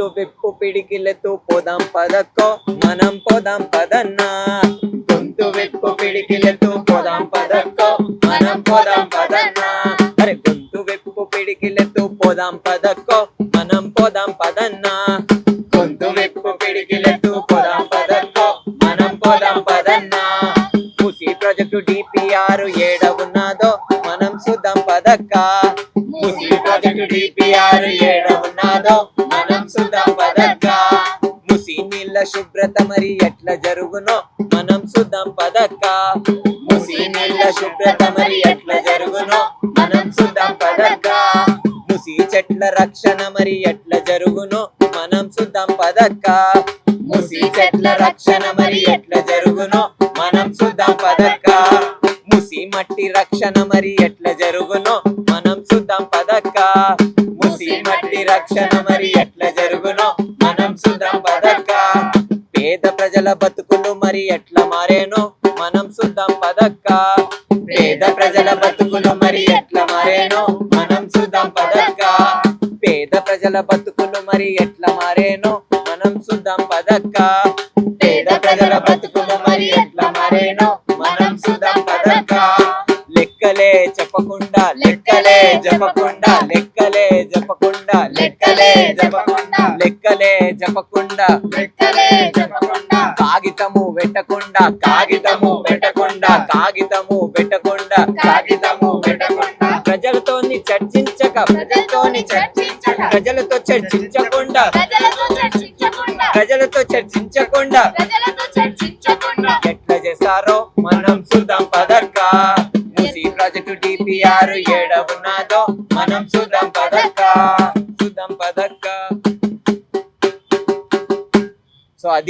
గొంతు విప్పు పిడికిలెత్తు పోదాం పదక్కో మనం పోదాం పదన్నా. గొంతు విప్పు పిడికిలెత్తు పోదాం పదక్కో మనం పోదాం పదన్నా. అరే గొంతు విప్పు పిడికిలెత్తు పోదాం పదక్కో మనం పోదాం పదన్నా. గొంతు విప్పు పిడికిలెత్తు పోదాం పదక్కో మనం పోదాం పదన్నా. మూసీ ప్రాజెక్టు డిపిఆర్ ఏడ ఉన్నదో మనం చూద్దాం పదక్క. మూసీ ప్రాజెక్టు డిపిఆర్ ఏడ ఉన్నదో మనం చూద్దాం పదక్క. మూసీ నీళ్ళ శుభ్రత మరి ఎట్లా జరుగునో మనం చూద్దాం పదక్క. మూసీ నీళ్ళ శుభ్రత మరి ఎట్లా జరుగునో మనం చూద్దాం పదక్క. మూసీ చెట్ల రక్షణ మరి ఎట్లా జరుగునో మనం చూద్దాం పదక్క. మూసీ చెట్ల రక్షణ మరి ఎట్లా జరుగునో మనం చూద్దాం పదక్క. మూసీ మట్టి రక్షణ మరి ఎట్లా జరుగునో మనం చూద్దాం పదక్క. మూసీ మట్టి రక్షణ మరి ఎట్లా జరుగునో మనం చూద్దాం పదక్క. పేద ప్రజల బతుకులు మరి ఎట్లా మారేనో మనం చూద్దాం పదక్క. పేద ప్రజల బతుకులు మరి ఎట్లా మారేనో మనం చూద్దాం పదక్క. పేద ప్రజల బతుకులు మరి ఎట్లా మారేనో మనం చూద్దాం పదక్క. పేద ప్రజల బతుకులు మరి ఎట్లా మారేనో మనం చూద్దాం పదక్క. లెక్కలే చెప్పకుండా లెక్కలే చెప్పకుండా లెక్కలే చెప్పకుండా లెక్కలే చెప్పకుండా లెక్కలే చెప్పకుండా లెక్కలే చెప్పకుండా కాగితము పెట్టకుండా కాగితము పెట్టకుండా కాగితము పెట్టకుండా కాగితము పెట్టకుండా ప్రజలతోని చర్చించక ప్రజలతోని చర్చించక ప్రజలతో చర్చించకుండా ప్రజలతో చర్చించకుండా ఎట్లా చేస్తారో మనం చూద్దాం పదక్క. మూసీ ప్రాజెక్టు డిపిఆర్ ఏడ ఉన్నదో మనం చూద్దాం పదక్క. చూద్దాం పదక్క. సో అది